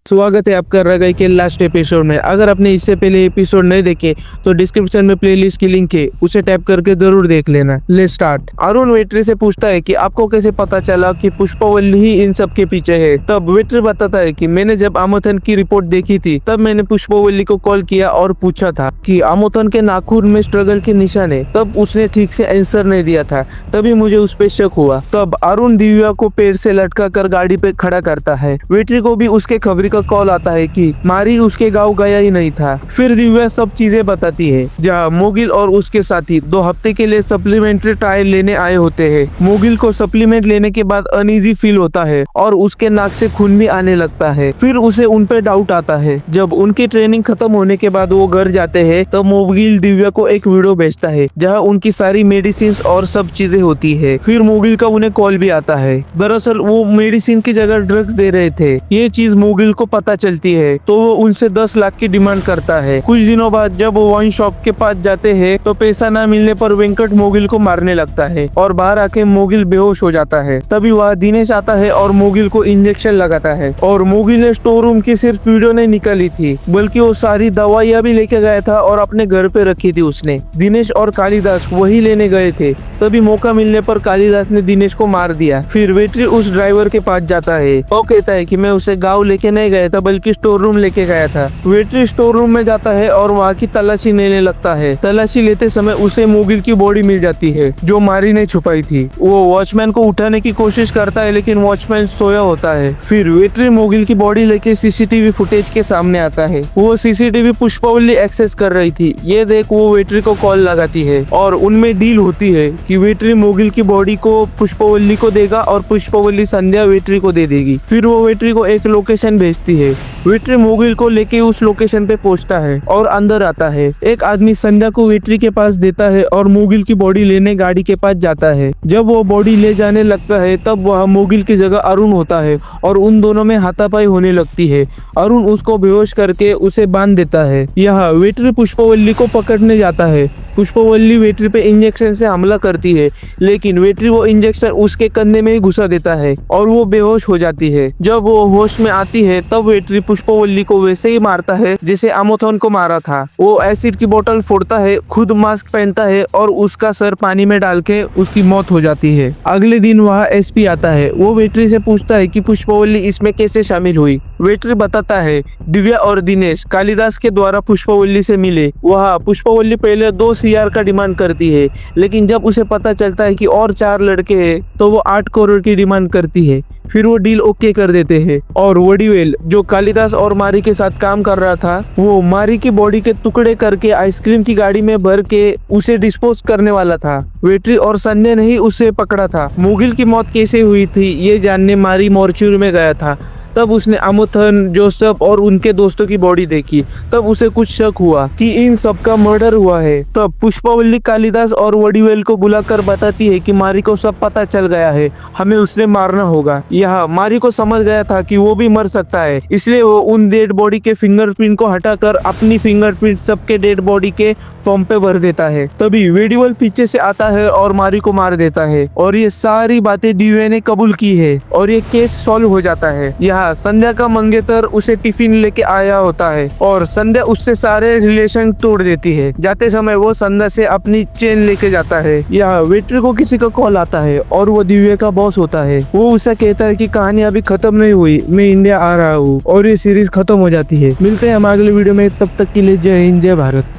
स्वागत है आपका रगाई के लास्ट एपिसोड में। अगर आपने इससे पहले एपिसोड नहीं देखे तो डिस्क्रिप्शन में प्लेलिस्ट की लिंक है, उसे टैप करके जरूर देख लेना। Let's start. अरुण वेट्री से पूछता है कि आपको कैसे पता चला कि पुष्पावल्ली ही इन सब के पीछे है। तब वेट्री बताता है कि मैंने जब आमोथन की रिपोर्ट देखी थी तब मैंने पुष्पावल्ली को कॉल किया और पूछा था कि आमोथन के नाखून में स्ट्रगल के निशान है। तब उसने ठीक से आंसर नहीं दिया था, तभी मुझे उस पर शक हुआ। तब अरुण दिव्या को पेड़ से लटका कर गाड़ी पे खड़ा करता है। वेट्री को भी उसके खबरी का कॉल आता है कि मारी उसके गांव गया ही नहीं था। फिर दिव्या सब चीजें बताती है, जहाँ मोगिल और उसके साथी 2 हफ्ते के लिए सप्लीमेंट्री ट्रायल लेने आए होते हैं। मोगिल को सप्लीमेंट लेने के बाद अनईजी फील होता है और उसके नाक से खून भी आने लगता है। फिर उसे उन पे डाउट आता है। जब उनकी ट्रेनिंग खत्म होने के बाद वो घर जाते हैं तो मोगिल दिव्या को एक वीडियो भेजता है जहाँ उनकी सारी मेडिसिन और सब चीजें होती है। फिर मोगिल का उन्हें कॉल भी आता है। दरअसल वो मेडिसिन की जगह ड्रग्स दे रहे थे। ये चीज मोगिल को पता चलती है तो वो उनसे 10 लाख की डिमांड करता है। कुछ दिनों बाद जब वो वाइन शॉप के पास जाते हैं तो पैसा न मिलने पर वेंकट मोगिल को मारने लगता है और बाहर आके मोगिल बेहोश हो जाता है। तभी वहाँ दिनेश आता है और मोगिल को इंजेक्शन लगाता है। और मोगिल ने स्टोर रूम की सिर्फ वीडियो नहीं निकाली थी, बल्कि वो सारी दवाइयाँ भी लेके गया था और अपने घर पे रखी थी उसने। दिनेश और कालिदास वही लेने गए थे। तभी मौका मिलने पर कालिदास ने दिनेश को मार दिया। फिर वेट्री उस ड्राइवर के पास जाता है। वो कहता है कि मैं उसे गाँव लेके नहीं गया था बल्कि स्टोर रूम लेके गया था। वेट्री स्टोर रूम में जाता है और वहाँ की तलाशी लेने लगता है। तलाशी लेते समय उसे मोगिल की बॉडी मिल जाती है जो मारी ने छुपाई थी। वो वॉचमैन को उठाने की कोशिश करता है लेकिन वॉचमैन सोया होता है। फिर वेट्री मोगिल की बॉडी लेके सीसीटीवी फुटेज के सामने आता है। वो सीसीटीवी पुष्पावल्ली एक्सेस कर रही थी। ये देख वो वेट्री को कॉल लगाती है और उनमें डील होती है कि वेट्री मोगिल की बॉडी को पुष्पावल्ली को देगा और पुष्पावल्ली संध्या वेट्री को दे देगी। फिर वो वेट्री को एक लोकेशन भेजती है। वेट्री मोगिल को लेके उस लोकेशन पे पहुंचता है और अंदर आता है। एक आदमी संध्या को वेट्री के पास देता है और मोगिल की बॉडी लेने गाड़ी के पास जाता है। जब वो बॉडी ले जाने लगता है तब वह मोगिल की जगह अरुण होता है और उन दोनों में हाथापाई होने लगती है। अरुण उसको बेहोश करके उसे बांध देता है। यहाँ वेट्री पुष्पावल्ली को पकड़ने जाता है। पुष्पावल्ली वेट्री पे इंजेक्शन से हमला करती है लेकिन वेट्री वो इंजेक्शन उसके कंधे में ही घुसा देता है और वो बेहोश हो जाती है। जब वो होश में आती है तब वेट्री पुष्पावल्ली को वैसे ही मारता है जिसे आमोथन को मारा था। वो एसिड की बोतल फोड़ता है, खुद मास्क पहनता है और उसका सर पानी में डाल के उसकी मौत हो जाती है। अगले दिन वहाँ एसपी आता है। वो वेट्री से पूछता है कि पुष्पावल्ली इसमें कैसे शामिल हुई। वेट्री बताता है दिव्या और दिनेश कालिदास के द्वारा पुष्पावल्ली से मिले। वहाँ पुष्पावल्ली पहले 2 CR का डिमांड करती है लेकिन जब उसे पता चलता है कि और 4 लड़के हैं तो वो 8 करोड़ की डिमांड करती है। फिर वो डील ओके कर देते हैं और वडीवेल जो कालिदास और मारी के साथ काम कर रहा था वो मारी की बॉडी के टुकड़े करके आइसक्रीम की गाड़ी में भर के उसे डिस्पोज करने वाला था। वेट्री और संजय ने ही उसे पकड़ा था। मोगिल की मौत कैसे हुई थी ये जानने मारी मॉर्चुरी में गया था। तब उसने आमोथन, जोसेफ और उनके दोस्तों की बॉडी देखी। तब उसे कुछ शक हुआ कि इन सब का मर्डर हुआ है। तब पुष्पावल्ली कालिदास और वडीवेल को बुलाकर बताती है कि मारी को सब पता चल गया है, हमें उसे मारना होगा। यह मारी को समझ गया था कि वो भी मर सकता है, इसलिए वो उन डेड बॉडी के फिंगरप्रिंट को हटाकर अपनी फिंगरप्रिंट सबके डेड बॉडी के फॉर्म पे भर देता है। तभी वडीवेल पीछे से आता है और मारी को मार देता है और ये सारी बातें दिव्या ने कबूल की है और ये केस सॉल्व हो जाता है। यहाँ संध्या का मंगेतर उसे टिफिन लेके आया होता है और संध्या उससे सारे रिलेशन तोड़ देती है। जाते समय वो संध्या से अपनी चेन लेके जाता है। यहाँ वेट्री को किसी का कॉल आता है और वो दिव्या का बॉस होता है। वो उसे कहता है कि कहानी अभी खत्म नहीं हुई, मैं इंडिया आ रहा हूँ और ये सीरीज खत्म हो जाती है। मिलते हैं हम अगले वीडियो में, तब तक के लिए जय हिंद जय भारत।